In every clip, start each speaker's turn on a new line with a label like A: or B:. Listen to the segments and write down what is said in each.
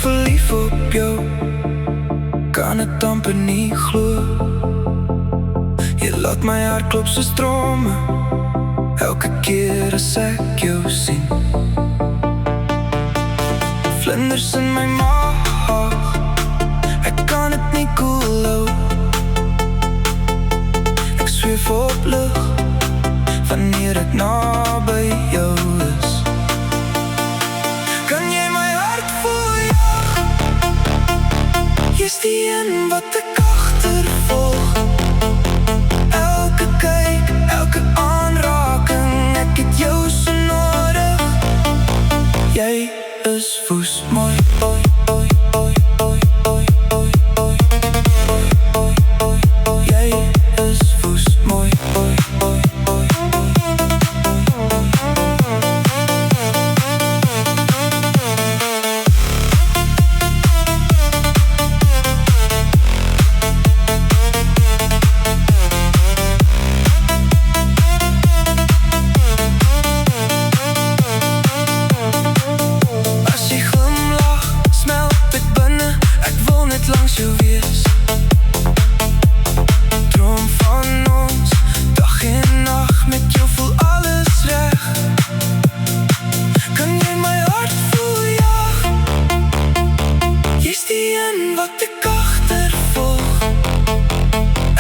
A: verlief op jou, kan het amper nie glo. Jy laat my hart klop so strome, elke keer as ek jou sien. Vlinders in my maag, ek kan het nie koel hou. Ek zweef op lug, wanneer ek naby jou is. Kan jy my hart voljaag? Jy's die een wat ek agtervolg. Elke kyk, elke aanraking, ek het jou so nodig. Jy is woes mooi. Jy is woes mooi. Langs jou wees, droom van ons, dag en nacht, met jou voel alles reg. Kan jy my hart voljaag? Jy's die een wat ek agtervolg.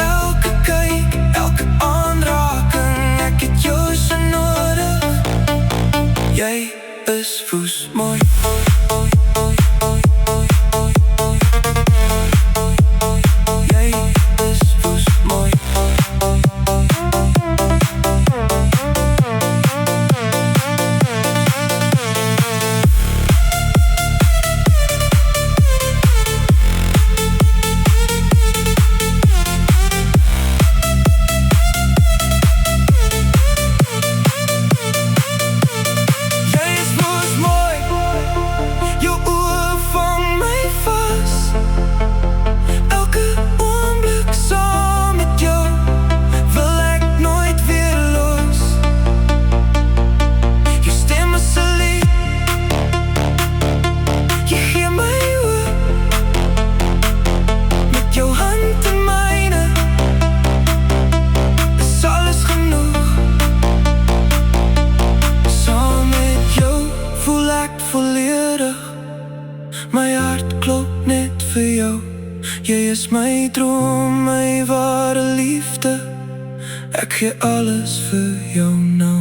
A: Elke kyk, elke aanraking, ek het jou so nodig. Jy is woes mooi. My hart klop net vir jou. Jy is my droom, my ware liefde. Ek gee alles vir jou nou.